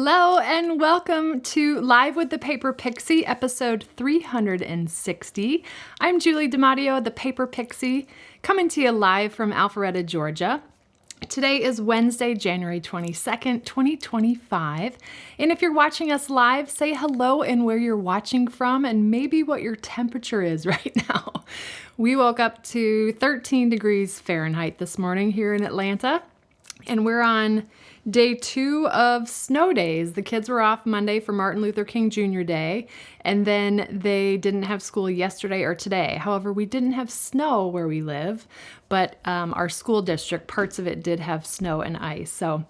Hello and welcome to Live with the Paper Pixie, episode 360. I'm Julie DiMatteo, the Paper Pixie, coming to you live from Alpharetta, Georgia. Today is Wednesday, January 22nd, 2025. And if you're watching us live, say hello and where you're watching from and maybe what your temperature is right now. We woke up to 13 degrees Fahrenheit this morning here in Atlanta, and we're on day 2 of snow days. The kids were off Monday for Martin Luther King Jr. Day, and then they didn't have school yesterday or today. However, we didn't have snow where we live, but our school district, parts of it did have snow and ice. So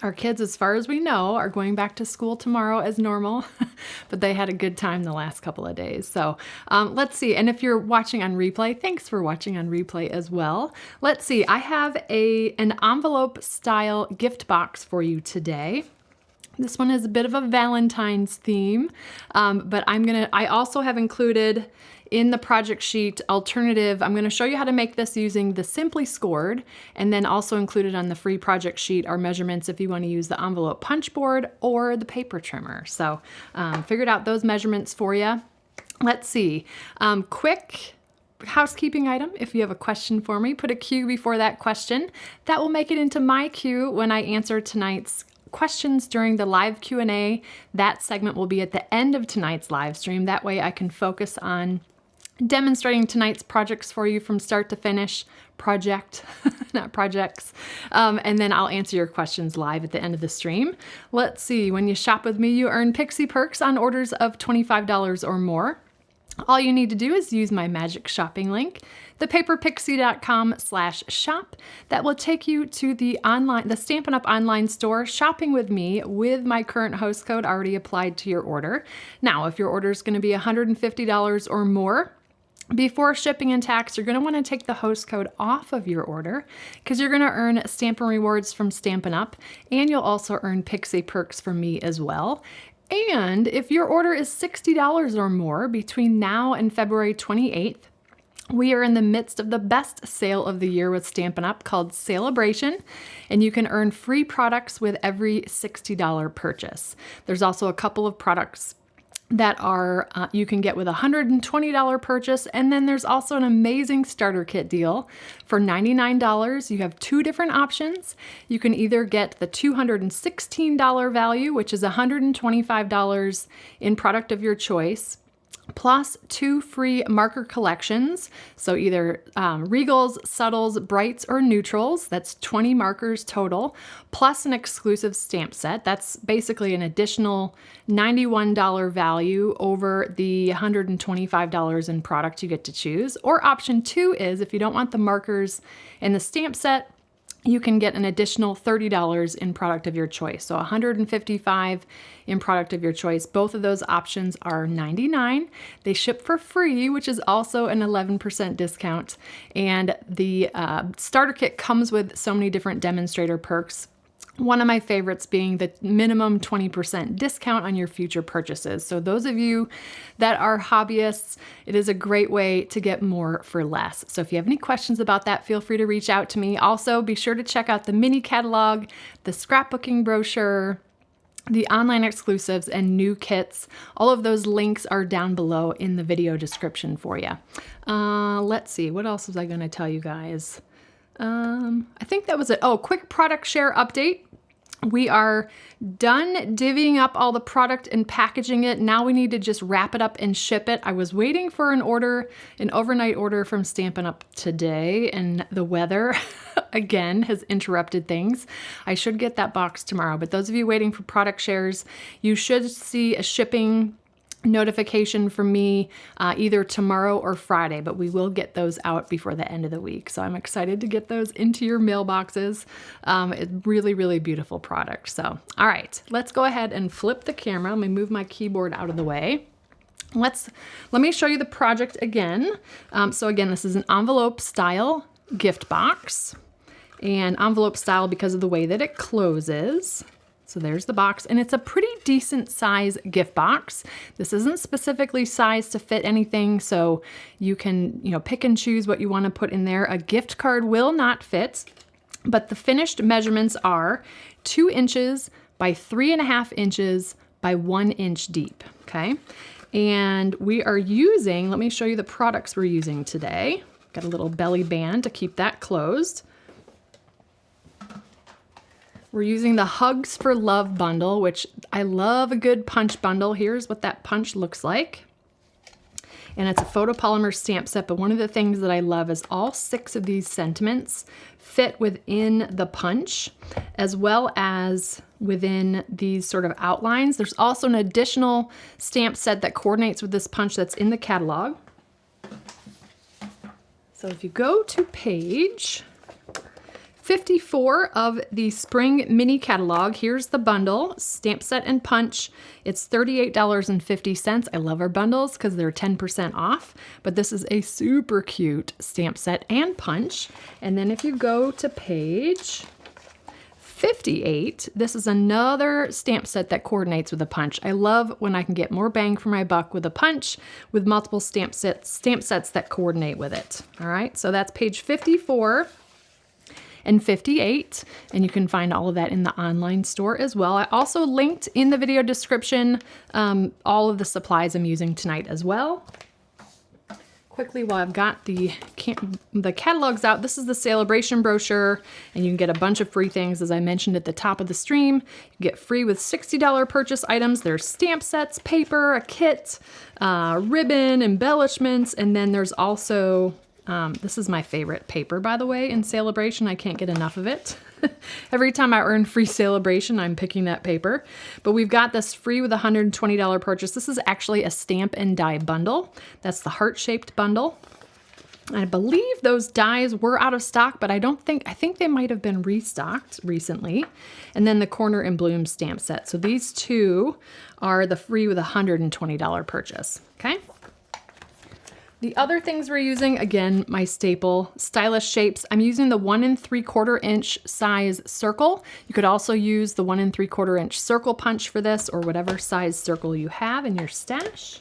our kids, as far as we know, are going back to school tomorrow as normal, but they had a good time the last couple of days. So let's see. And if you're watching on replay, thanks for watching on replay as well. Let's see. I have an envelope style gift box for you today. This one is a bit of a Valentine's theme, but I also have included in the project sheet alternative. I'm going to show you how to make this using the Simply Scored, and then also included on the free project sheet are measurements if you want to use the envelope punch board or the paper trimmer. So figured out those measurements for you. Let's see. Quick housekeeping item. If you have a question for me, put a Q before that question. That will make it into my queue when I answer tonight's questions during the live Q&A. That segment will be at the end of tonight's live stream. That way I can focus on demonstrating tonight's projects for you from start to finish. Project, not projects. And then I'll answer your questions live at the end of the stream. Let's see. When you shop with me, you earn Pixie Perks on orders of $25 or more. All you need to do is use my magic shopping link, thepaperpixie.com/shop. That will take you to the Stampin' Up! Online store, shopping with me with my current host code already applied to your order. Now, if your order is going to be $150 or more, before shipping and tax, you're going to want to take the host code off of your order because you're going to earn Stampin' Rewards from Stampin' Up! And you'll also earn Pixie Perks from me as well. And if your order is $60 or more between now and February 28th, we are in the midst of the best sale of the year with Stampin' Up! Called Celebration, and you can earn free products with every $60 purchase. There's also a couple of products that are you can get with a $120 purchase, and then there's also an amazing starter kit deal for $99. You have 2 different options. You can either get the $216 value, which is $125 in product of your choice, plus 2 free marker collections. So either Regals, Subtles, Brights, or Neutrals. That's 20 markers total, plus an exclusive stamp set. That's basically an additional $91 value over the $125 in product you get to choose. Or option 2 is, if you don't want the markers and the stamp set, you can get an additional $30 in product of your choice. So $155 in product of your choice. Both of those options are $99. They ship for free, which is also an 11% discount. And the starter kit comes with so many different demonstrator perks. One of my favorites being the minimum 20% discount on your future purchases. So those of you that are hobbyists, it is a great way to get more for less. So if you have any questions about that, feel free to reach out to me. Also, be sure to check out the mini catalog, the scrapbooking brochure, the online exclusives, and new kits. All of those links are down below in the video description for you. Let's see, what else was I going to tell you guys? I think that was it. Oh, quick product share update. We are done divvying up all the product and packaging it. Now we need to just wrap it up and ship it. I was waiting for an overnight order from Stampin' Up! Today, and the weather again has interrupted things. I should get that box tomorrow, but those of you waiting for product shares, you should see a shipping notification from me either tomorrow or Friday, but we will get those out before the end of the week. So I'm excited to get those into your mailboxes. It's really, really beautiful product. So, all right, let's go ahead and flip the camera. Let me move my keyboard out of the way. Let me show you the project again. So again, this is an envelope style gift box, and envelope style because of the way that it closes. So there's the box, and it's a pretty decent size gift box. This isn't specifically sized to fit anything, so you can, pick and choose what you want to put in there. A gift card will not fit, but the finished measurements are 2 inches by 3.5 inches by 1 inch deep, okay? And we are using, let me show you the products we're using today. Got a little belly band to keep that closed. We're using the Hugs for Love bundle, which I love a good punch bundle. Here's what that punch looks like. And it's a photopolymer stamp set, but one of the things that I love is all 6 of these sentiments fit within the punch, as well as within these sort of outlines. There's also an additional stamp set that coordinates with this punch that's in the catalog. So if you go to page 54 of the spring mini catalog, here's the bundle, stamp set and punch. It's $38.50. I love our bundles because they're 10% off, but this is a super cute stamp set and punch. And then if you go to page 58, this is another stamp set that coordinates with a punch. I love when I can get more bang for my buck with a punch with multiple stamp sets that coordinate with it. All right, so that's page 54 and 58, and you can find all of that in the online store as well. I also linked in the video description all of the supplies I'm using tonight as well. Quickly, while I've got the catalogs out, this is the Celebration brochure, and you can get a bunch of free things, as I mentioned at the top of the stream. You get free with $60 purchase items. There's stamp sets, paper, a kit, ribbon, embellishments, and then there's also this is my favorite paper, by the way, in Celebration. I can't get enough of it. Every time I earn free Celebration, I'm picking that paper. But we've got this free with a $120 purchase. This is actually a stamp and die bundle. That's the heart-shaped bundle. I believe those dies were out of stock, but I think they might have been restocked recently. And then the Corner and Bloom stamp set. So these two are the free with a $120 purchase, okay? The other things we're using, again, my staple, stylish shapes. I'm using the 1 3/4 inch size circle. You could also use the 1 3/4 inch circle punch for this, or whatever size circle you have in your stash.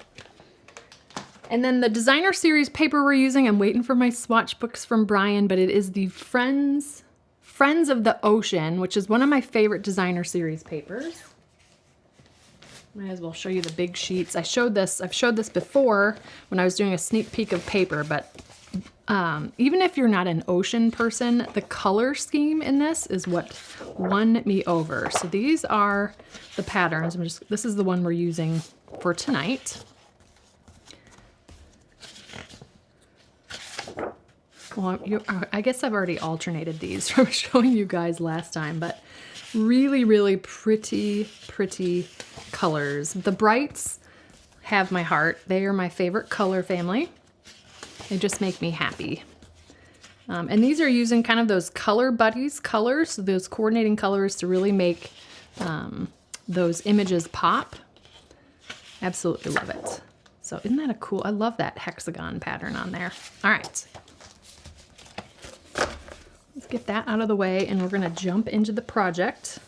And then the designer series paper we're using, I'm waiting for my swatch books from Brian, but it is the Friends of the Ocean, which is one of my favorite designer series papers. Might as well show you the big sheets. I've showed this before when I was doing a sneak peek of paper, but even if you're not an ocean person, the color scheme in this is what won me over. So these are the patterns. This is the one we're using for tonight. Well, I guess I've already alternated these from showing you guys last time, but really, really pretty colors. The brights have my heart. They are my favorite color family. They just make me happy. And these are using kind of those Color Buddies colors, so those coordinating colors to really make those images pop. Absolutely love it. So isn't that a cool, I love that hexagon pattern on there. All right. Let's get that out of the way, and we're gonna jump into the project.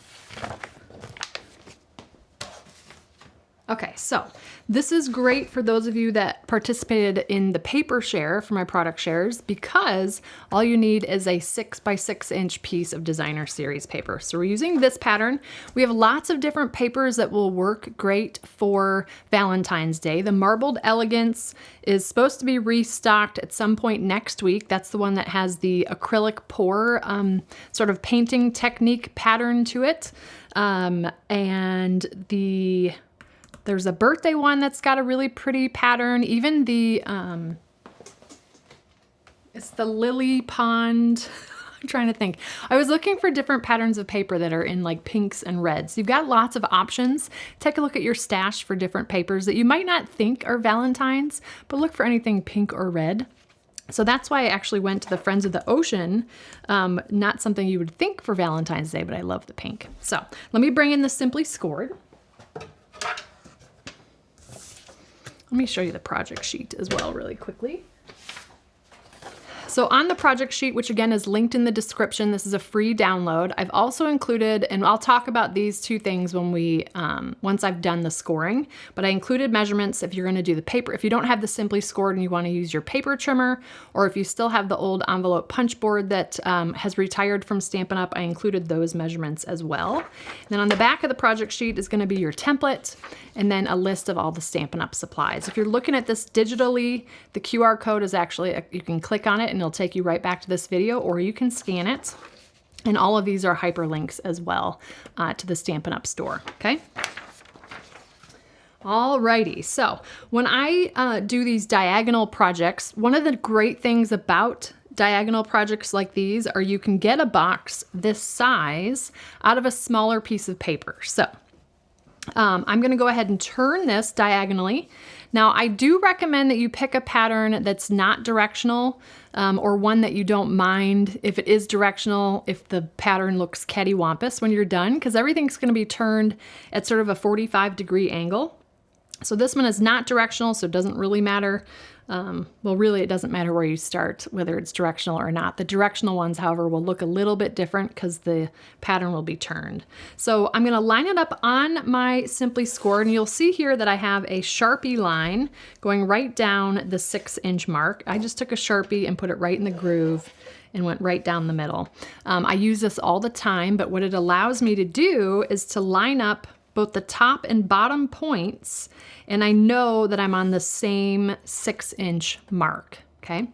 Okay, so this is great for those of you that participated in the paper share for my product shares, because all you need is a 6 by 6 inch piece of designer series paper. So we're using this pattern. We have lots of different papers that will work great for Valentine's Day. The Marbled Elegance is supposed to be restocked at some point next week. That's the one that has the acrylic pour sort of painting technique pattern to it. There's a birthday one that's got a really pretty pattern. Even the, it's the Lily Pond. I'm trying to think. I was looking for different patterns of paper that are in like pinks and reds. You've got lots of options. Take a look at your stash for different papers that you might not think are Valentine's, but look for anything pink or red. So that's why I actually went to the Friends of the Ocean. Not something you would think for Valentine's Day, but I love the pink. So let me bring in the Simply Scored. Let me show you the project sheet as well really quickly. So on the project sheet, which again is linked in the description, this is a free download. I've also included, and I'll talk about these two things when we, once I've done the scoring, but I included measurements if you're gonna do the paper. If you don't have the Simply Scored and you wanna use your paper trimmer, or if you still have the old envelope punch board that has retired from Stampin' Up, I included those measurements as well. And then on the back of the project sheet is gonna be your template, and then a list of all the Stampin' Up supplies. If you're looking at this digitally, the QR code is actually, you can click on it and it'll take you right back to this video, or you can scan it. And all of these are hyperlinks as well to the Stampin' Up store, okay? Alrighty, so when I do these diagonal projects, one of the great things about diagonal projects like these are you can get a box this size out of a smaller piece of paper. So I'm gonna go ahead and turn this diagonally. Now I do recommend that you pick a pattern that's not directional, or one that you don't mind if it is directional, if the pattern looks cattywampus when you're done, because everything's gonna be turned at sort of a 45-degree angle. So this one is not directional, so it doesn't really matter. Well, really, it doesn't matter where you start, whether it's directional or not. The directional ones, however, will look a little bit different because the pattern will be turned. So I'm gonna line it up on my Simply Scored, and you'll see here that I have a Sharpie line going right down the 6-inch mark. I just took a Sharpie and put it right in the groove and went right down the middle. I use this all the time, but what it allows me to do is to line up both the top and bottom points, and I know that I'm on the same 6-inch mark, okay?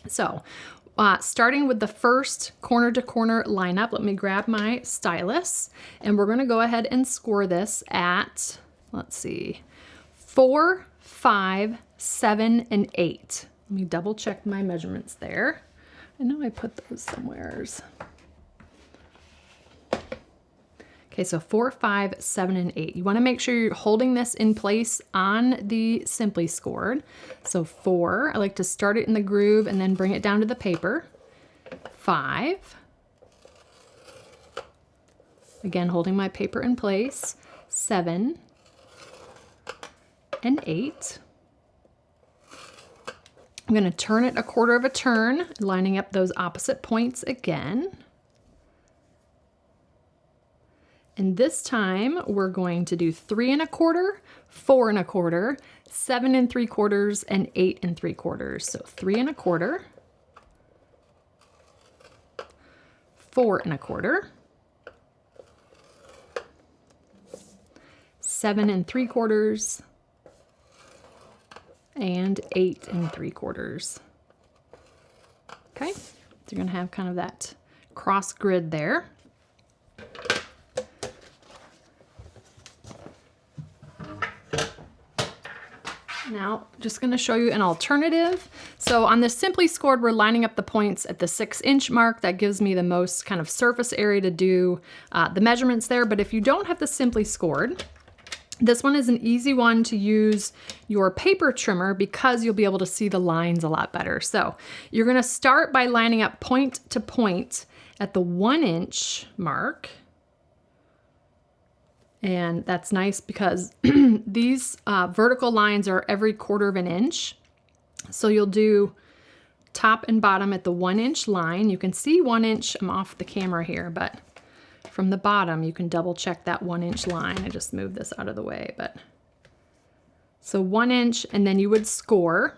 So starting with the first corner to corner lineup, let me grab my stylus, and we're gonna go ahead and score this at, let's see, 4, 5, 7, and 8. Let me double check my measurements there. I know I put those somewheres. Okay, so 4, 5, 7, and 8. You wanna make sure you're holding this in place on the Simply Scored. So 4, I like to start it in the groove and then bring it down to the paper. 5, again, holding my paper in place. 7, and 8. I'm gonna turn it a quarter of a turn, lining up those opposite points again. And this time we're going to do 3 1/4, 4 1/4, 7 3/4, and 8 3/4. So 3 1/4, 4 1/4, 7 3/4, and 8 3/4. Okay, so you're gonna have kind of that cross grid there. Now, just gonna show you an alternative. So on the Simply Scored, we're lining up the points at the 6-inch mark. That gives me the most kind of surface area to do the measurements there. But if you don't have the Simply Scored, this one is an easy one to use your paper trimmer because you'll be able to see the lines a lot better. So you're gonna start by lining up point to point at the 1-inch mark. And that's nice because these vertical lines are every 1/4 of an inch. So you'll do top and bottom at the 1-inch line. You can see 1 inch, I'm off the camera here, but from the bottom, you can double check that 1-inch line. I just moved this out of the way, but. So 1 inch, and then you would score,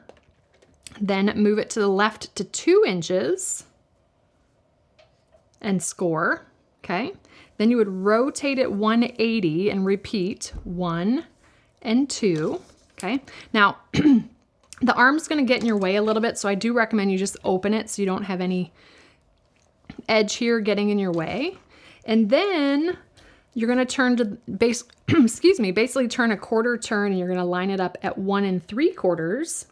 then move it to the left to 2 inches and score, okay? Then you would rotate it 180 and repeat 1 and 2, okay? Now, the arm's gonna get in your way a little bit, so I do recommend you just open it so you don't have any edge here getting in your way. And then you're gonna turn to basically turn a 1/4 turn, and you're gonna line it up at 1 3/4,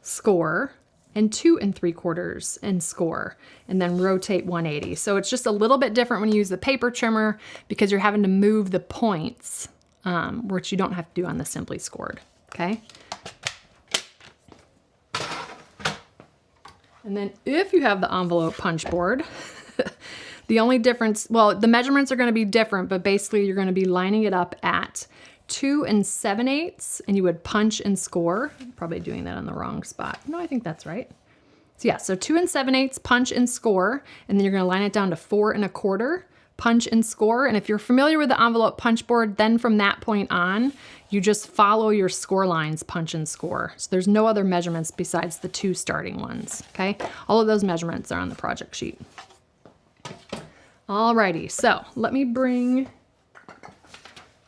score, and 2 3/4 and score, and then rotate 180. So it's just a little bit different when you use the paper trimmer because you're having to move the points, which you don't have to do on the Simply Scored, okay? And then if you have the envelope punch board, the only difference, well, the measurements are gonna be different, but basically you're gonna be lining it up at 2 7/8, and you would punch and score. I'm probably doing that on the wrong spot. No, I think that's right. So yeah, so 2 7/8, punch and score, and then you're gonna line it down to 4 1/4, punch and score. And if you're familiar with the envelope punch board, then from that point on, you just follow your score lines, punch and score. So there's no other measurements besides the 2 starting ones, okay? All of those measurements are on the project sheet. Alrighty, so let me bring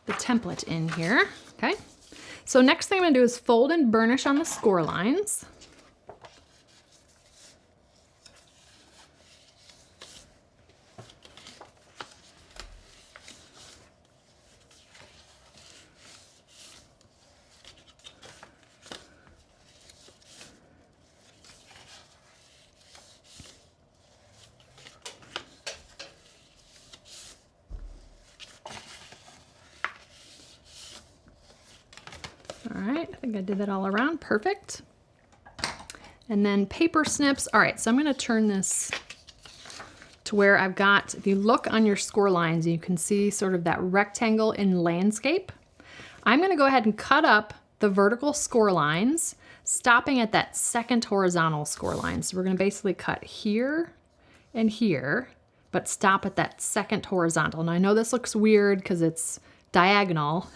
the template in here, okay? So next thing I'm gonna do is fold and burnish on the score lines. All right, I think I did that all around, perfect. And then paper snips. All right, so I'm gonna turn this to where I've got, if you look on your score lines, you can see sort of that rectangle in landscape. I'm gonna go ahead and cut up the vertical score lines, stopping at that second horizontal score line. So we're gonna basically cut here and here, but stop at that second horizontal. And I know this looks weird because it's diagonal.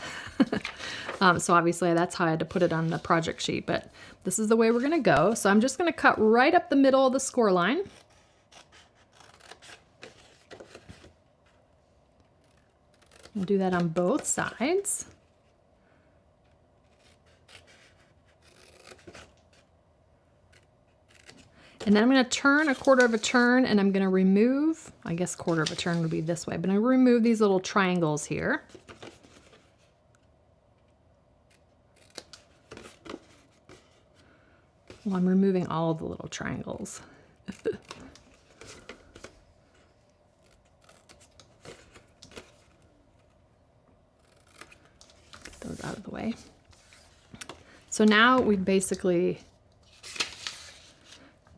So obviously that's how I had to put it on the project sheet, but this is the way we're gonna go. So I'm just gonna cut right up the middle of the score line. I'll do that on both sides. And then I'm gonna turn a 1/4 of a turn, and I'm gonna remove, I guess 1/4 of a turn would be this way, but I'm gonna remove these little triangles here. Well, I'm removing all of the little triangles. Get those out of the way. So now we've basically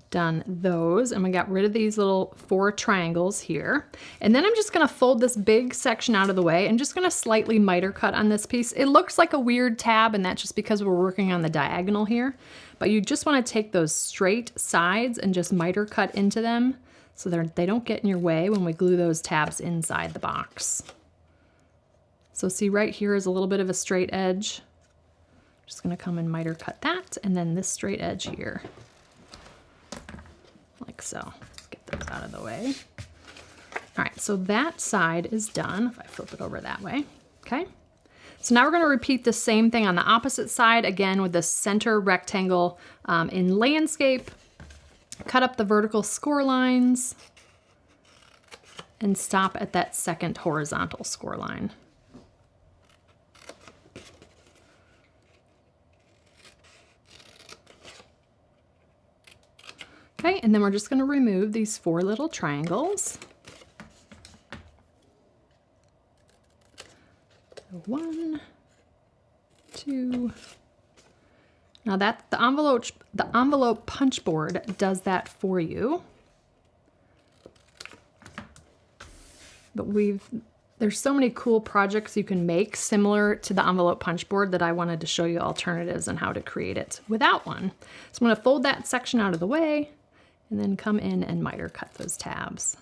done those, and we got rid of these little 4 triangles here. And then I'm just gonna fold this big section out of the way and just gonna slightly miter cut on this piece. It looks like a weird tab, and that's just because we're working on the diagonal here. But you just wanna take those straight sides and just miter cut into them so they don't get in your way when we glue those tabs inside the box. So see, right here is a little bit of a straight edge. Just gonna come and miter cut that, and then this straight edge here. Like so. Let's get those out of the way. All right, so that side is done. If I flip it over that way, okay? So now we're gonna repeat the same thing on the opposite side, again with the center rectangle in landscape. Cut up the vertical score lines and stop at that second horizontal score line. Okay, and then we're just gonna remove these 4 little triangles. 1, 2. Now that the envelope punch board does that for you. But there's so many cool projects you can make similar to the envelope punch board that I wanted to show you alternatives on how to create it without one. So I'm gonna fold that section out of the way and then come in and miter cut those tabs.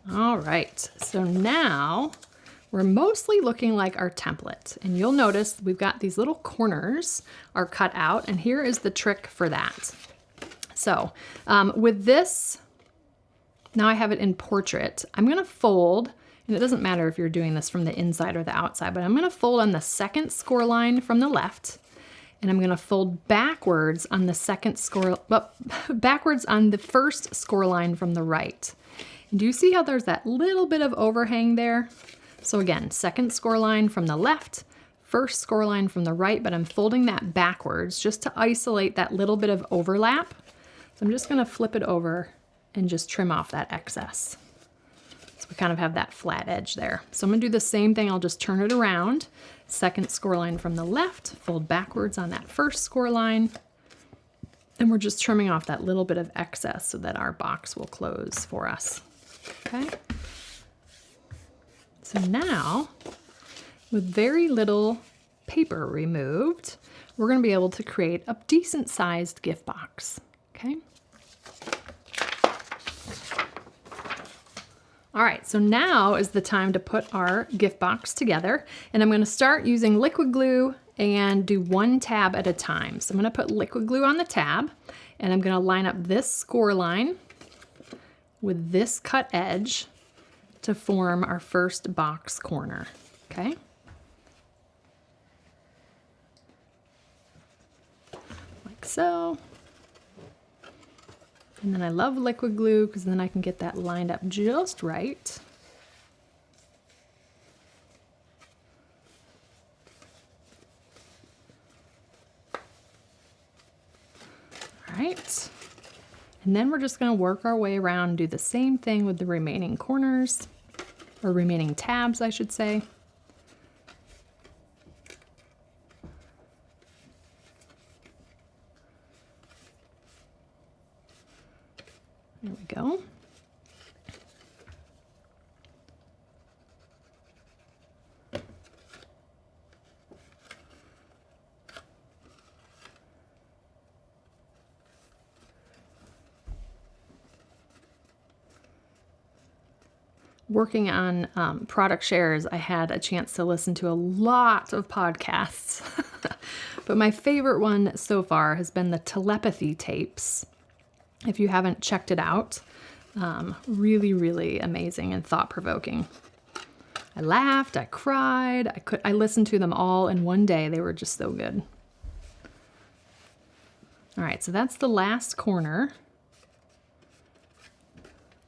All right, so now we're mostly looking like our template, and you'll notice we've got these little corners are cut out, and here is the trick for that. So with this, now I have it in portrait. I'm gonna fold, and it doesn't matter if you're doing this from the inside or the outside, but I'm gonna fold on the second score line from the left, and I'm gonna fold backwards on the backwards on the first score line from the right. And do you see how there's that little bit of overhang there? So again, second score line from the left, first score line from the right, but I'm folding that backwards just to isolate that little bit of overlap. So I'm just gonna flip it over and just trim off that excess. So we kind of have that flat edge there. So I'm gonna do the same thing, I'll just turn it around. Second score line from the left, fold backwards on that first score line. And we're just trimming off that little bit of excess so that our box will close for us. Okay. So now, with very little paper removed, we're going to be able to create a decent sized gift box. Okay. All right, so now is the time to put our gift box together, and I'm going to start using liquid glue and do one tab at a time. So I'm going to put liquid glue on the tab, and I'm going to line up this score line with this cut edge to form our first box corner. Okay. Like so. And then I love liquid glue because then I can get that lined up just right. All right. And then we're just going to work our way around and do the same thing with the remaining corners, or remaining tabs, I should say. There we go. Working on product shares, I had a chance to listen to a lot of podcasts, but my favorite one so far has been the telepathy tapes. If you haven't checked it out, really, really amazing and thought-provoking. I laughed, I cried, I listened to them all in one day. They were just so good. All right, so that's the last corner.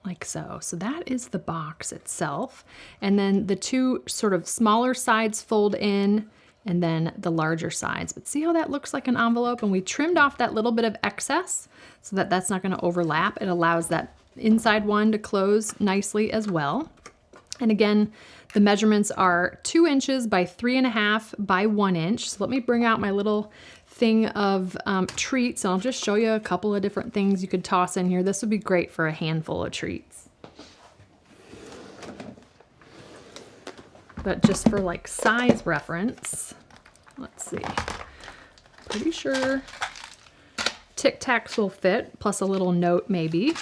Like so. So that is the box itself. And then the two sort of smaller sides fold in, and then the larger sides. But see how that looks like an envelope? And we trimmed off that little bit of excess so that that's not going to overlap. It allows that inside one to close nicely as well. And again, the measurements are 2 inches by 3.5 by 1 inch. So let me bring out my little thing of treats, and I'll just show you a couple of different things you could toss in here. This would be great for a handful of treats. But just for like size reference, let's see. Pretty sure Tic Tacs will fit, plus a little note maybe.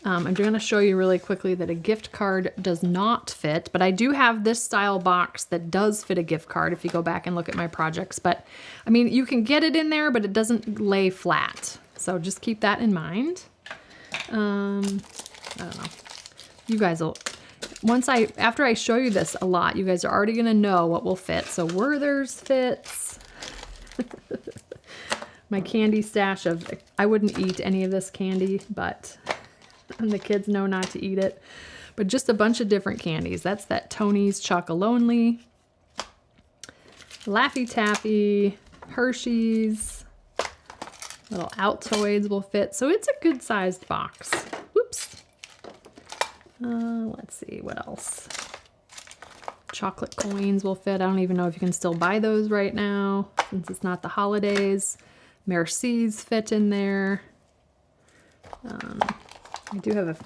I'm going to show you really quickly that a gift card does not fit, but I do have this style box that does fit a gift card if you go back and look at my projects. But I mean, you can get it in there, but it doesn't lay flat. So just keep that in mind. I don't know. You guys will, after I show you this a lot, you guys are already going to know what will fit. So Werther's fits. My candy stash of, I wouldn't eat any of this candy, but and the kids know not to eat it. But just a bunch of different candies. That's that Tony's Chocolonely, Laffy Taffy, Hershey's, little Altoids will fit. So it's a good sized box. Whoops. Let's see, what else? Chocolate coins will fit. I don't even know if you can still buy those right now since it's not the holidays. Merci's fit in there. I do have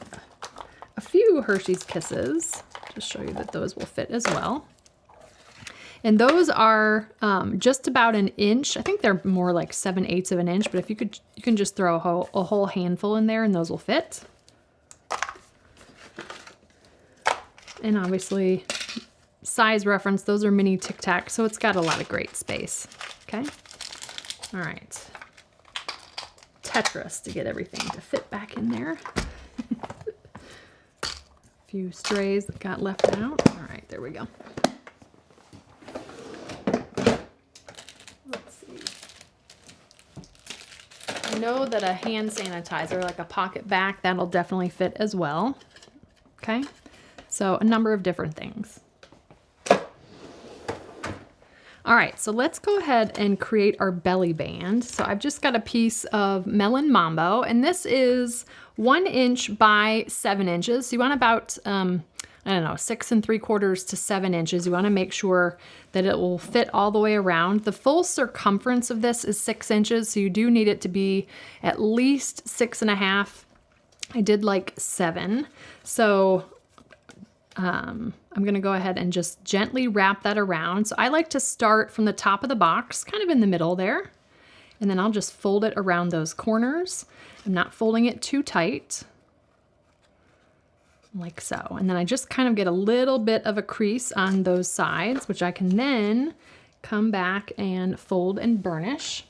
a few Hershey's Kisses. Just show you that those will fit as well. And those are just about an inch. I think they're more like 7/8 of an inch, but if you can just throw a whole handful in there and those will fit. And obviously, size reference, those are mini Tic Tacs, so it's got a lot of great space. Okay. All right. Tetris to get everything to fit back in there. A few strays that got left out. All right, there we go. Let's see. I know that a hand sanitizer, like a pocket back, that'll definitely fit as well. Okay, so a number of different things. All right, so let's go ahead and create our belly band. So I've just got a piece of Melon Mambo, and this is 1 inch by 7 inches. So you want about, I don't know, 6 3/4 to 7 inches. You want to make sure that it will fit all the way around. The full circumference of this is 6 inches, so you do need it to be at least 6.5. I did like 7. So I'm going to go ahead and just gently wrap that around. So I like to start from the top of the box, kind of in the middle there. And then I'll just fold it around those corners. I'm not folding it too tight, like so. And then I just kind of get a little bit of a crease on those sides, which I can then come back and fold and burnish.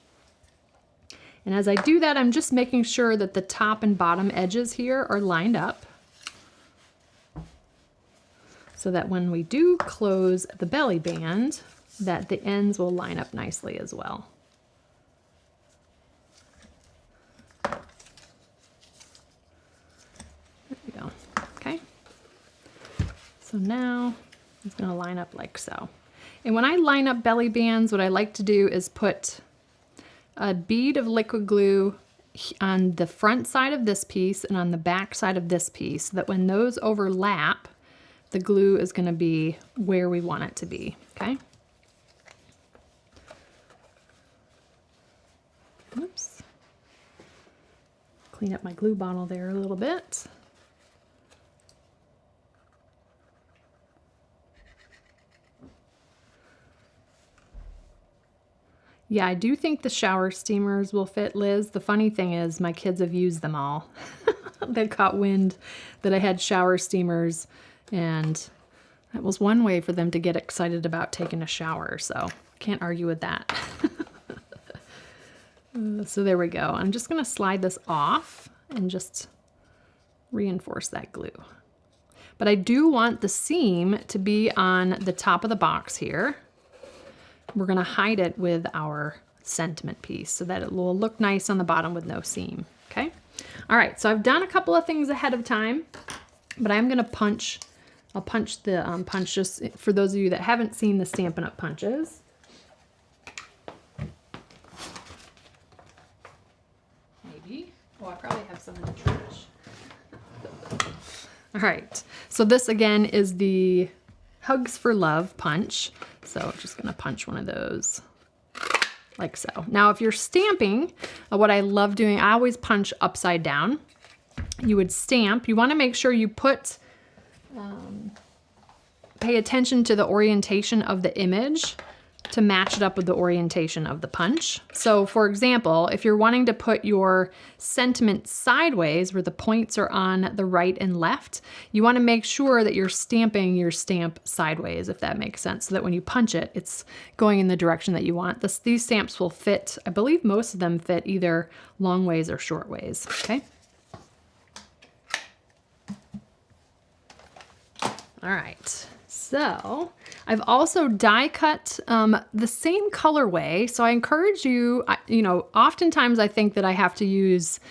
And as I do that, I'm just making sure that the top and bottom edges here are lined up, so that when we do close the belly band, that the ends will line up nicely as well. So now it's going to line up like so. And when I line up belly bands, what I like to do is put a bead of liquid glue on the front side of this piece and on the back side of this piece, so that when those overlap, the glue is going to be where we want it to be, okay? Oops. Clean up my glue bottle there a little bit. Yeah, I do think the shower steamers will fit, Liz. The funny thing is my kids have used them all. They caught wind that I had shower steamers, and that was one way for them to get excited about taking a shower, so can't argue with that. So there we go. I'm just going to slide this off and just reinforce that glue. But I do want the seam to be on the top of the box here. We're going to hide it with our sentiment piece so that it will look nice on the bottom with no seam, okay? All right, so I've done a couple of things ahead of time, but I'm going to punch. I'll punch the punch just for those of you that haven't seen the Stampin' Up! Punches. Maybe. Oh, I probably have some in the trash. All right, so this again is the Hugs for Love punch. So I'm just going to punch one of those like so. Now, if you're stamping, what I love doing, I always punch upside down. You would stamp. You want to make sure you put, pay attention to the orientation of the image to match it up with the orientation of the punch. So for example, if you're wanting to put your sentiment sideways where the points are on the right and left, you want to make sure that you're stamping your stamp sideways, if that makes sense, so that when you punch it, it's going in the direction that you want. These stamps will fit, I believe most of them fit either long ways or short ways, okay? All right. So I've also die cut the same colorway. So I encourage you, you know, oftentimes I think that I have to use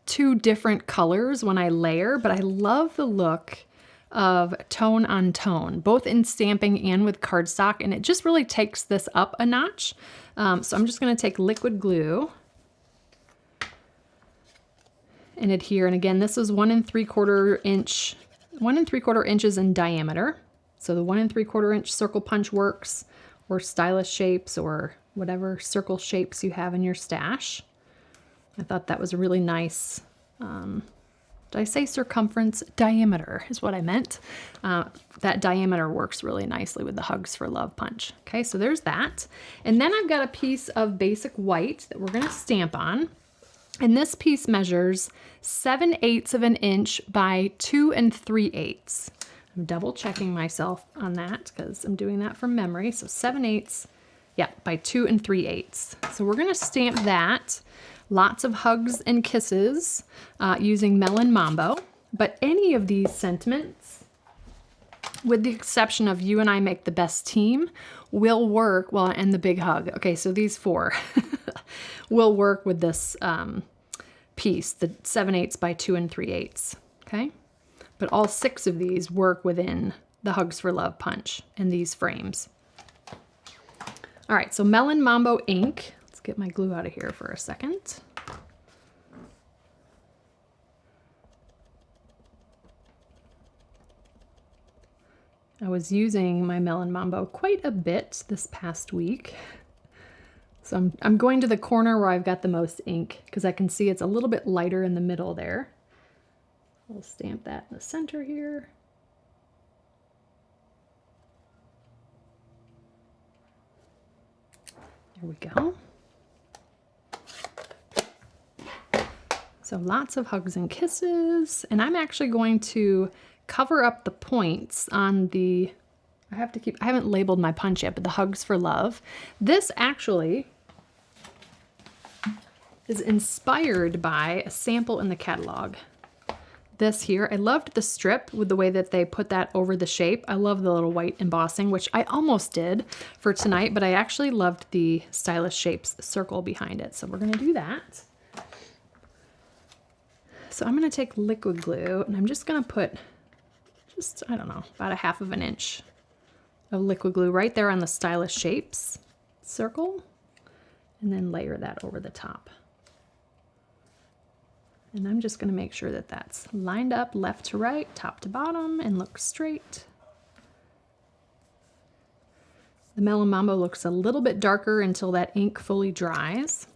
2 different colors when I layer, but I love the look of tone on tone, both in stamping and with cardstock, and it just really takes this up a notch. So I'm just going to take liquid glue and adhere. And again, this is 1 3/4 inch, 1 3/4 inches in diameter. So the 1 3/4 inch circle punch works, or stylus shapes, or whatever circle shapes you have in your stash. I thought that was a really nice, did I say circumference? Diameter is what I meant. That diameter works really nicely with the Hugs for Love punch. Okay, so there's that. And then I've got a piece of basic white that we're going to stamp on. And this piece measures 7/8 of an inch by 2 3/8. I'm double checking myself on that because I'm doing that from memory. So 7/8, yeah, by 2 3/8. So we're going to stamp that. Lots of hugs and kisses using Melon Mambo. But any of these sentiments, with the exception of You and I Make the Best Team, will work, well, and the big hug. Okay, so these 4 will work with this piece, the 7/8 by 2 3/8, okay? But all 6 of these work within the Hugs for Love punch in these frames. All right, so Melon Mambo ink. Let's get my glue out of here for a second. I was using my Melon Mambo quite a bit this past week. So I'm going to the corner where I've got the most ink because I can see it's a little bit lighter in the middle there. We'll stamp that in the center here. There we go. So lots of hugs and kisses. And I'm actually going to cover up the points on the, I haven't labeled my punch yet, but the Hugs for Love. This actually is inspired by a sample in the catalog. This here, I loved the strip with the way that they put that over the shape. I love the little white embossing, which I almost did for tonight, but I actually loved the Stylish Shapes circle behind it. So we're gonna do that. So I'm gonna take liquid glue and I'm just gonna put just, I don't know, about 1/2 inch of liquid glue right there on the Stylish Shapes circle, and then layer that over the top. And I'm just gonna make sure that that's lined up left to right, top to bottom, and looks straight. The Melon Mambo looks a little bit darker until that ink fully dries.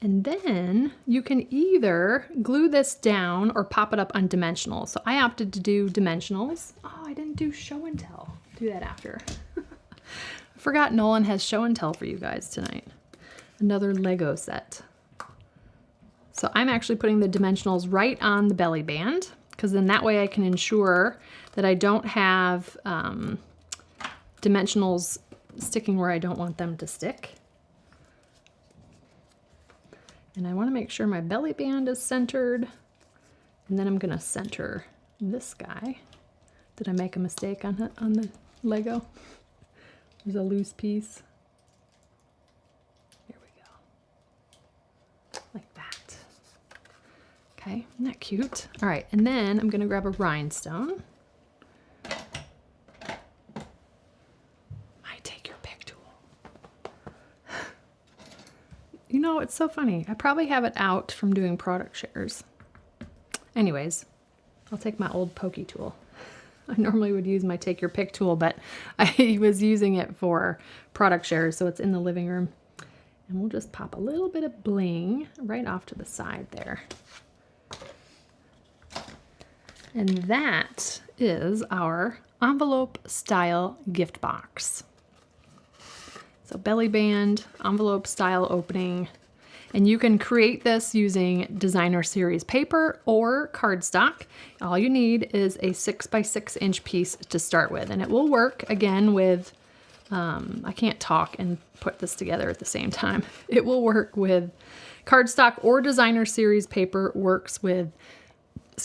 And then you can either glue this down or pop it up on dimensionals. So I opted to do dimensionals. Oh, I didn't do show and tell. Do that after. I forgot Nolan has show and tell for you guys tonight. Another Lego set. So I'm actually putting the dimensionals right on the belly band, because then that way I can ensure that I don't have dimensionals sticking where I don't want them to stick. And I want to make sure my belly band is centered. And then I'm going to center this guy. Did I make a mistake on the Lego? There's a loose piece. There we go. Like that. Okay, isn't that cute? All right, and then I'm going to grab a rhinestone. You know, it's so funny. I probably have it out from doing product shares. Anyways, I'll take my old pokey tool. I normally would use my take your pick tool, but I was using it for product shares, so it's in the living room. And we'll just pop a little bit of bling right off to the side there. And that is our envelope style gift box. So belly band, envelope style opening, and you can create this using designer series paper or cardstock. All you need is a 6 by 6 inch piece to start with, and it will work again with, I can't talk and put this together at the same time. It will work with cardstock or designer series paper, works with,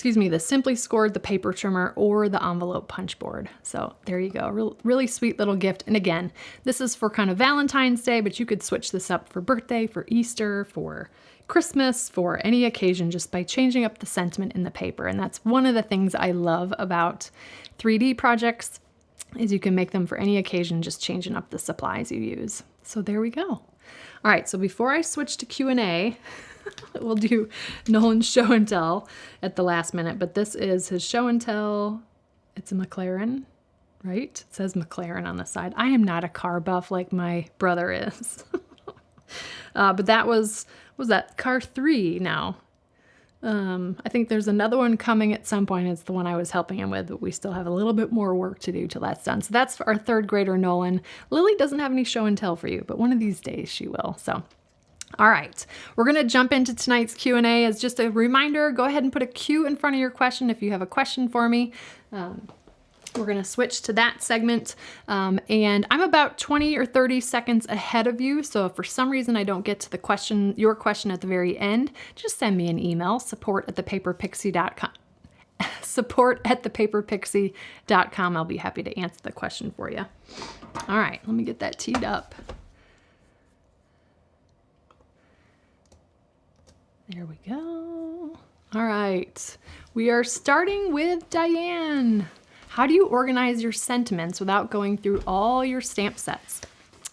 the Simply Scored, the paper trimmer, or the envelope punch board. So there you go, really sweet little gift. And again, this is for kind of Valentine's Day, but you could switch this up for birthday, for Easter, for Christmas, for any occasion, just by changing up the sentiment in the paper. And that's one of the things I love about 3D projects, is you can make them for any occasion, just changing up the supplies you use. So there we go. All right, so before I switch to Q&A, we'll do Nolan's show and tell at the last minute, but this is his show and tell. It's a McLaren, right? It says McLaren on the side. I am not a car buff like my brother is. But that was that car 3 now? I think there's another one coming at some point. It's the one I was helping him with, but we still have a little bit more work to do till that's done. So that's for our 3rd grader, Nolan. Lily doesn't have any show and tell for you, but one of these days she will. So all right, we're going to jump into tonight's Q&A. As just a reminder, go ahead and put a Q in front of your question if you have a question for me. We're going to switch to that segment, and I'm about 20 or 30 seconds ahead of you, so if for some reason I don't get to your question at the very end, just send me an email, support@thepaperpixie.com. support@thepaperpixie.com. I'll be happy to answer the question for you. All right, let me get that teed up. There we go. All right, we are starting with Diane. How do you organize your sentiments without going through all your stamp sets?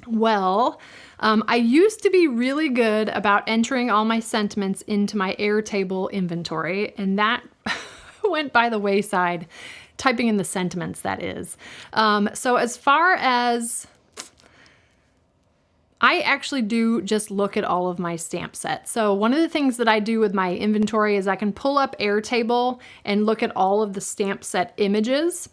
Well, I used to be really good about entering all my sentiments into my Airtable inventory, and that went by the wayside typing in the sentiments, that is. So as far as, I actually do just look at all of my stamp sets. So one of the things that I do with my inventory is I can pull up Airtable and look at all of the stamp set images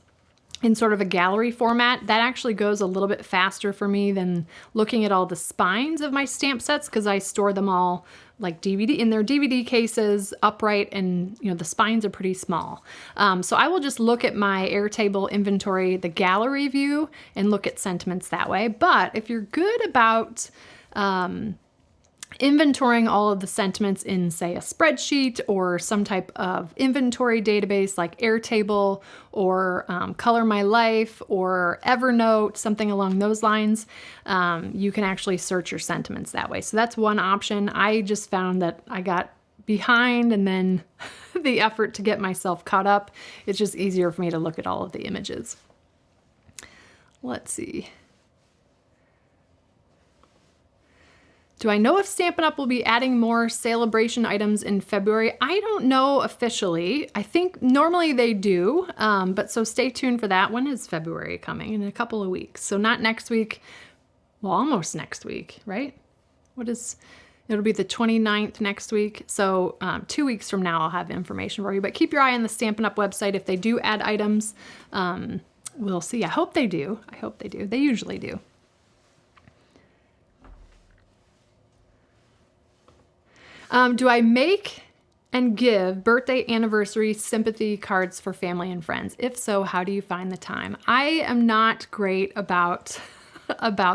in sort of a gallery format. That actually goes a little bit faster for me than looking at all the spines of my stamp sets, because I store them all like DVD in their DVD cases upright, and you know the spines are pretty small. So I will just look at my Airtable inventory, the gallery view, and look at sentiments that way. But if you're good about inventorying all of the sentiments in, say, a spreadsheet or some type of inventory database like Airtable or Color My Life or Evernote, something along those lines, you can actually search your sentiments that way. So that's one option. I just found that I got behind, and then the effort to get myself caught up, it's just easier for me to look at all of the images. Let's see. Do I know if Stampin' Up! Will be adding more celebration items in February? I don't know officially. I think normally they do, but so stay tuned for that. When is February coming? In a couple of weeks. So not next week, well, almost next week, right? It'll be the 29th next week. So 2 weeks from now, I'll have information for you. But keep your eye on the Stampin' Up! Website. If they do add items, we'll see. I hope they do. I hope they do. They usually do. Do I make and give birthday, anniversary, sympathy cards for family and friends? If so, how do you find the time? I am not great about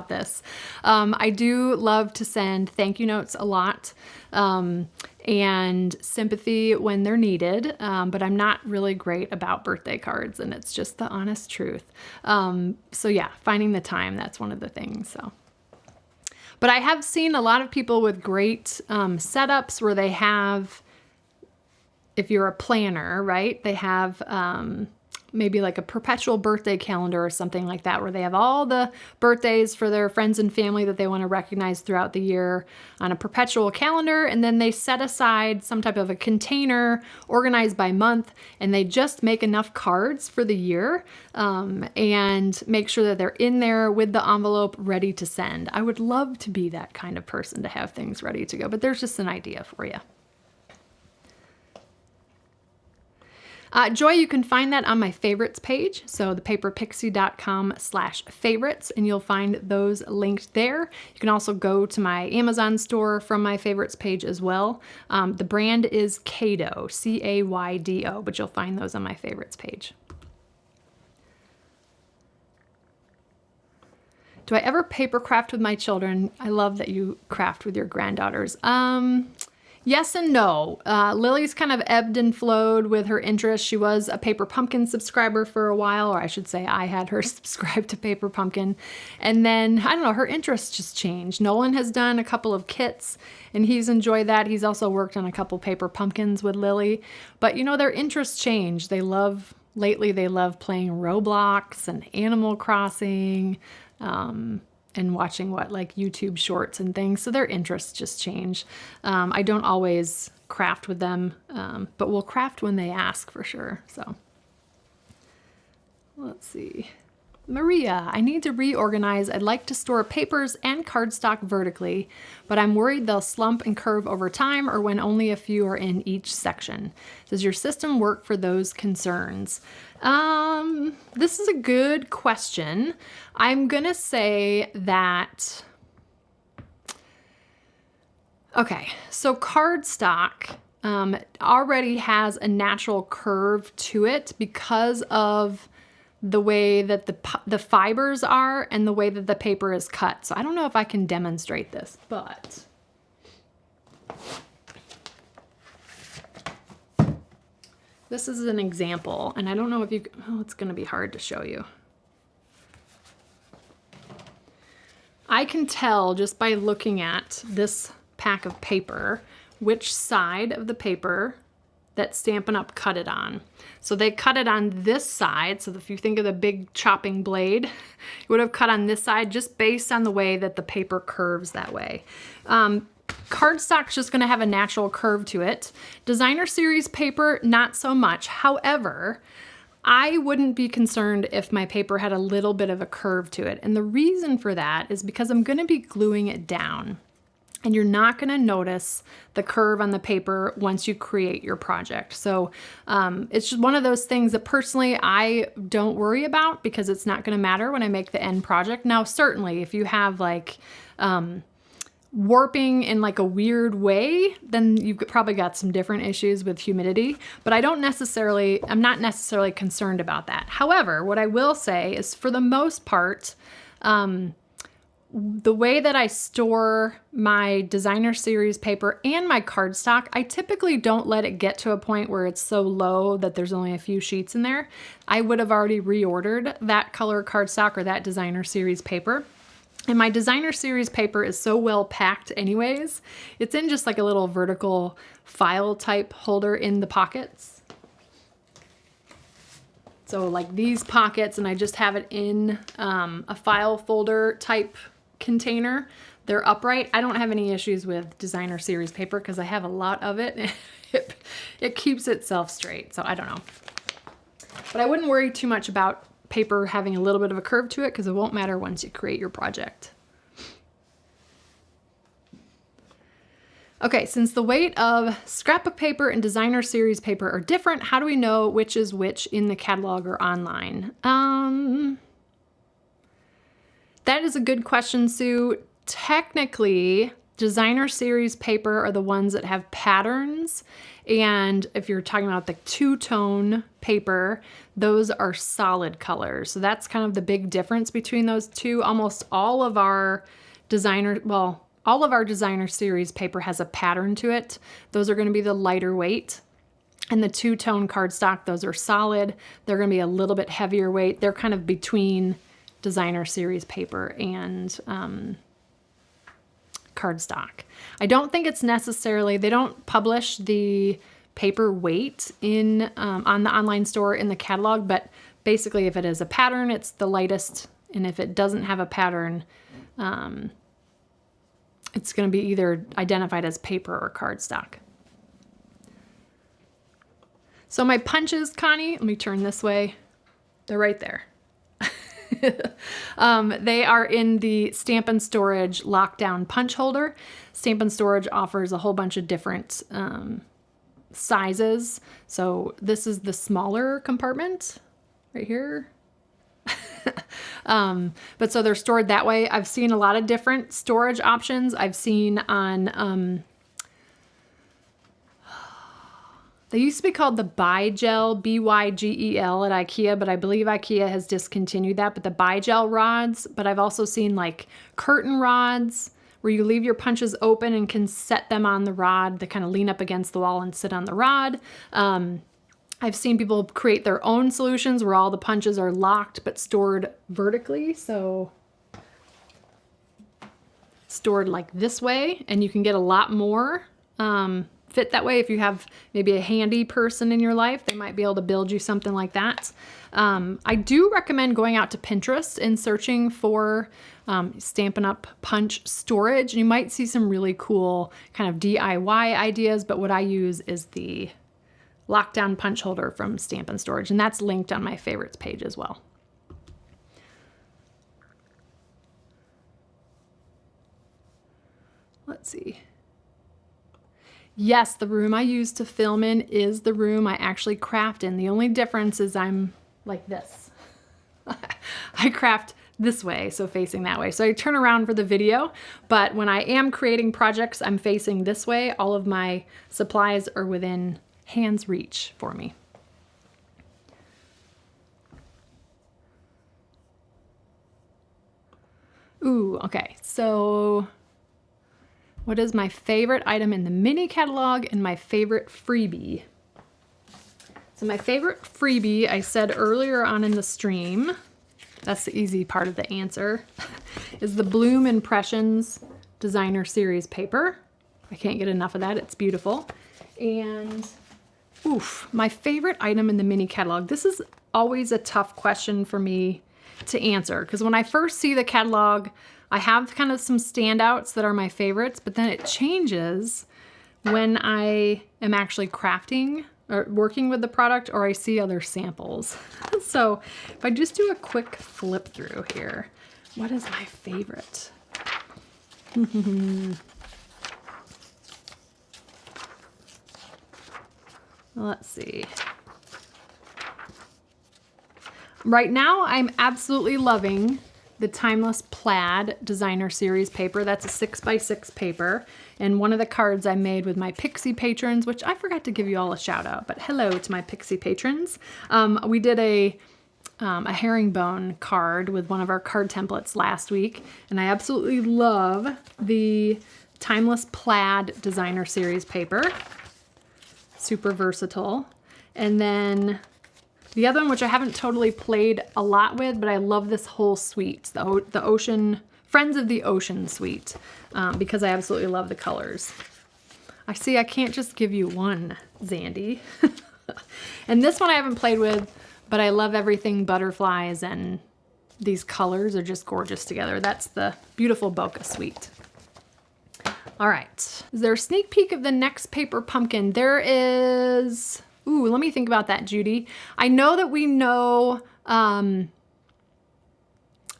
this. I do love to send thank you notes a lot, and sympathy when they're needed, but I'm not really great about birthday cards, and it's just the honest truth. So yeah, finding the time, that's one of the things. So. But I have seen a lot of people with great setups where they have, if you're a planner, right, they have maybe like a perpetual birthday calendar or something like that, where they have all the birthdays for their friends and family that they want to recognize throughout the year on a perpetual calendar. And then they set aside some type of a container organized by month, and they just make enough cards for the year and make sure that they're in there with the envelope ready to send. I would love to be that kind of person to have things ready to go, but there's just an idea for you. Joy, you can find that on my favorites page, so thepaperpixie.com/favorites, and you'll find those linked there. You can also go to my Amazon store from my favorites page as well. The brand is Caydo, C-A-Y-D-O, but you'll find those on my favorites page. Do I ever paper craft with my children? I love that you craft with your granddaughters. Yes and no. Lily's kind of ebbed and flowed with her interest. She was a Paper Pumpkin subscriber for a while, or I should say I had her subscribe to Paper Pumpkin. And then, I don't know, her interests just changed. Nolan has done a couple of kits, and he's enjoyed that. He's also worked on a couple Paper Pumpkins with Lily. But, you know, their interests change. Lately they love playing Roblox and Animal Crossing, and watching like YouTube shorts and things. So their interests just change. I don't always craft with them, but we'll craft when they ask for sure. So let's see. Maria, I need to reorganize. I'd like to store papers and cardstock vertically, but I'm worried they'll slump and curve over time or when only a few are in each section. Does your system work for those concerns? This is a good question. I'm gonna say that, okay, so cardstock already has a natural curve to it because of the way that the fibers are and the way that the paper is cut. So I don't know if I can demonstrate this, but this is an example, and I don't know if you, oh, it's gonna be hard to show you. I can tell just by looking at this pack of paper which side of the paper that Stampin' Up! Cut it on. So they cut it on this side. So if you think of the big chopping blade, it would have cut on this side just based on the way that the paper curves that way. Cardstock's just gonna have a natural curve to it. Designer series paper, not so much. However, I wouldn't be concerned if my paper had a little bit of a curve to it. And the reason for that is because I'm going to be gluing it down. And you're not going to notice the curve on the paper once you create your project. So it's just one of those things that personally I don't worry about because it's not going to matter when I make the end project. Now, certainly if you have like warping in like a weird way, then you've probably got some different issues with humidity, but I'm not necessarily concerned about that. However, what I will say is for the most part, the way that I store my designer series paper and my cardstock, I typically don't let it get to a point where it's so low that there's only a few sheets in there. I would have already reordered that color cardstock or that designer series paper. And my designer series paper is so well packed anyways. It's in just like a little vertical file type holder in the pockets. So like these pockets, and I just have it in a file folder type container. They're upright. I don't have any issues with designer series paper because I have a lot of it. It keeps itself straight, so I don't know. But I wouldn't worry too much about paper having a little bit of a curve to it because it won't matter once you create your project. Okay, since the weight of scrapbook paper and designer series paper are different, how do we know which is which in the catalog or online? That is a good question, Sue. Technically, designer series paper are the ones that have patterns. And if you're talking about the two-tone paper, those are solid colors. So that's kind of the big difference between those two. Almost all of our designer series paper has a pattern to it. Those are going to be the lighter weight. And the two-tone cardstock, those are solid. They're going to be a little bit heavier weight. They're kind of between designer series paper and cardstock. I don't think it's necessarily, they don't publish the paper weight in on the online store in the catalog, but basically if it is a pattern, it's the lightest, and if it doesn't have a pattern, it's going to be either identified as paper or cardstock. So my punches, Connie, let me turn this way. They're right there. They are in the Stampin' Storage lockdown punch holder. Stampin' Storage offers a whole bunch of different sizes. So this is the smaller compartment right here. But so they're stored that way. I've seen a lot of different storage options. I've seen on, they used to be called the Bygel, B-Y-G-E-L at IKEA, but I believe IKEA has discontinued that, but the Bygel rods. But I've also seen like curtain rods where you leave your punches open and can set them on the rod. They kind of lean up against the wall and sit on the rod. I've seen people create their own solutions where all the punches are locked but stored vertically. So stored like this way, and you can get a lot more fit that way. If you have maybe a handy person in your life, they might be able to build you something like that. I do recommend going out to Pinterest and searching for Stampin' Up! Punch storage. You might see some really cool kind of DIY ideas, but what I use is the lockdown punch holder from Stampin' Storage, and that's linked on my favorites page as well. Let's see. Yes, the room I use to film in is the room I actually craft in. The only difference is I'm like this. I craft this way, so facing that way. So I turn around for the video, but when I am creating projects, I'm facing this way. All of my supplies are within hand's reach for me. Ooh, okay, so what is my favorite item in the mini catalog and my favorite freebie? So my favorite freebie, I said earlier on in the stream, that's the easy part of the answer, is the Bloom Impressions Designer Series paper. I can't get enough of that, it's beautiful. And oof, my favorite item in the mini catalog. This is always a tough question for me to answer because when I first see the catalog, I have kind of some standouts that are my favorites, but then it changes when I am actually crafting or working with the product, or I see other samples. So if I just do a quick flip through here, what is my favorite? Let's see. Right now, I'm absolutely loving the Timeless Plaid Designer Series paper. That's a 6x6 paper. And one of the cards I made with my Pixie patrons, which I forgot to give you all a shout out, but hello to my Pixie patrons. We did a herringbone card with one of our card templates last week, and I absolutely love the Timeless Plaid Designer Series paper. Super versatile. And then the other one, which I haven't totally played a lot with, but I love this whole suite, the Ocean, Friends of the Ocean suite, because I absolutely love the colors. I see I can't just give you one, Zandy. And this one I haven't played with, but I love everything butterflies, and these colors are just gorgeous together. That's the beautiful Bokeh suite. All right, is there a sneak peek of the next paper pumpkin? There is, ooh, let me think about that, Judy. I know that we know, I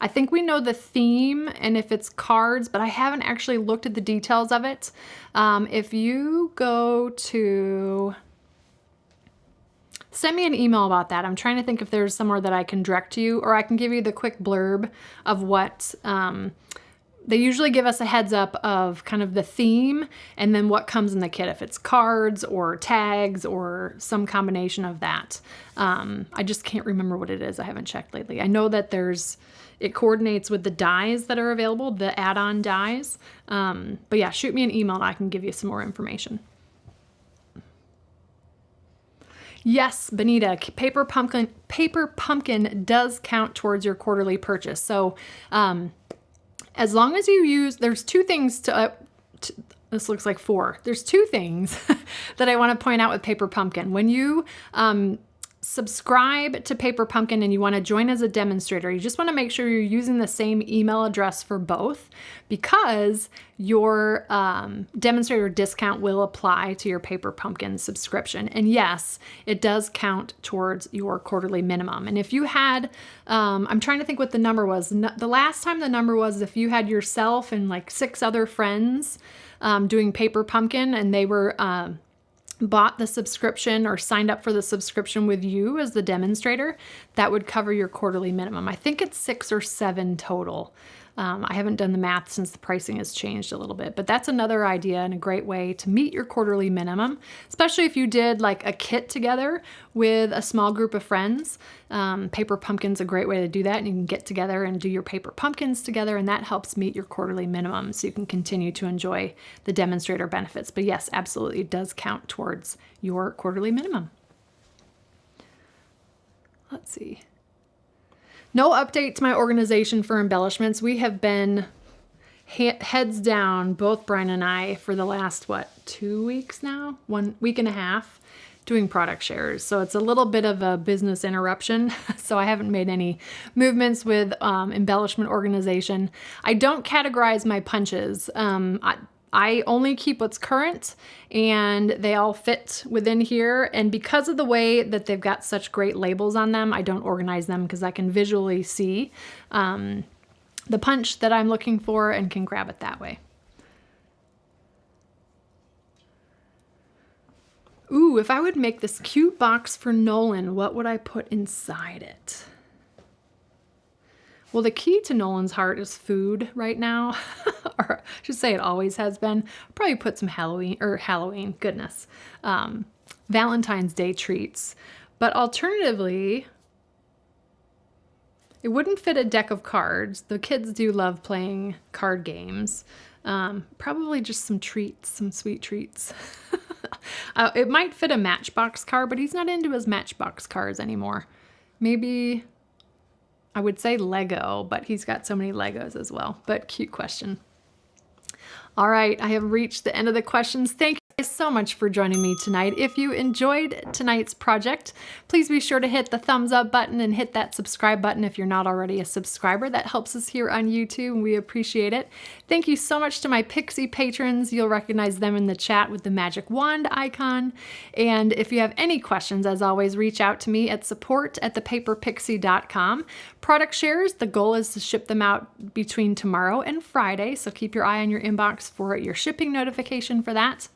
think we know the theme and if it's cards, but I haven't actually looked at the details of it. If you go to, send me an email about that. I'm trying to think if there's somewhere that I can direct you, or I can give you the quick blurb of what, they usually give us a heads up of kind of the theme and then what comes in the kit, if it's cards or tags or some combination of that. I just can't remember what it is. I haven't checked lately. I know that it coordinates with the dies that are available, the add-on dies. But yeah, shoot me an email and I can give you some more information. Yes, Benita, paper pumpkin does count towards your quarterly purchase. So, as long as you use, there's two things this looks like 4. There's 2 things that I want to point out with Paper Pumpkin. When you subscribe to Paper Pumpkin and you want to join as a demonstrator, you just want to make sure you're using the same email address for both, because your demonstrator discount will apply to your Paper Pumpkin subscription. And yes, it does count towards your quarterly minimum. And if you had, I'm trying to think what the number was. The last time the number was if you had yourself and like 6 other friends doing Paper Pumpkin, and they were bought the subscription or signed up for the subscription with you as the demonstrator, that would cover your quarterly minimum. I think it's 6 or 7 total. I haven't done the math since the pricing has changed a little bit, but that's another idea and a great way to meet your quarterly minimum, especially if you did like a kit together with a small group of friends. Paper Pumpkin's a great way to do that, and you can get together and do your paper pumpkins together, and that helps meet your quarterly minimum so you can continue to enjoy the demonstrator benefits. But yes, absolutely, it does count towards your quarterly minimum. Let's see. No update to my organization for embellishments. We have been heads down, both Brian and I, for the last, 2 weeks now? 1 week and a half, doing product shares. So it's a little bit of a business interruption. So I haven't made any movements with embellishment organization. I don't categorize my punches. I only keep what's current, and they all fit within here. And because of the way that they've got such great labels on them, I don't organize them because I can visually see the punch that I'm looking for and can grab it that way. Ooh, if I would make this cute box for Nolan, what would I put inside it? Well, the key to Nolan's heart is food right now, or I should say it always has been. I'll probably put some Halloween, goodness, Valentine's Day treats. But alternatively, it wouldn't fit a deck of cards. The kids do love playing card games. Probably just some treats, some sweet treats. It might fit a Matchbox card, but he's not into his Matchbox cards anymore. Maybe, I would say Lego, but he's got so many Legos as well. But cute question. All right, I have reached the end of the questions. Thank you. Thanks so much for joining me tonight. If you enjoyed tonight's project, please be sure to hit the thumbs up button and hit that subscribe button if you're not already a subscriber. That helps us here on YouTube and we appreciate it. Thank you so much to my Pixie patrons. You'll recognize them in the chat with the magic wand icon. And if you have any questions, as always, reach out to me at support@thepaperpixie.com. Product shares, the goal is to ship them out between tomorrow and Friday, so keep your eye on your inbox for your shipping notification for that.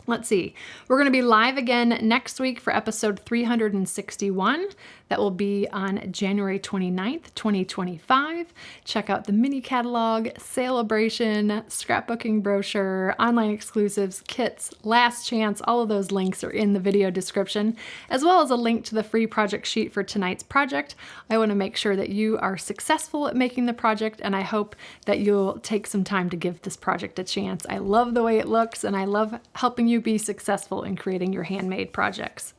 Let's see, we're going to be live again next week for episode 361. That will be on January 29th, 2025. Check out the mini catalog, celebration, scrapbooking brochure, online exclusives, kits, last chance. All of those links are in the video description, as well as a link to the free project sheet for tonight's project. I want to make sure that you are successful at making the project, and I hope that you'll take some time to give this project a chance. I love the way it looks, and I love helping you be successful in creating your handmade projects.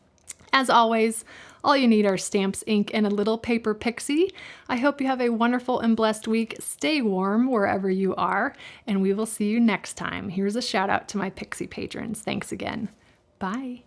As always, all you need are stamps, ink, and a little paper pixie. I hope you have a wonderful and blessed week. Stay warm wherever you are, and we will see you next time. Here's a shout out to my Pixie patrons. Thanks again. Bye.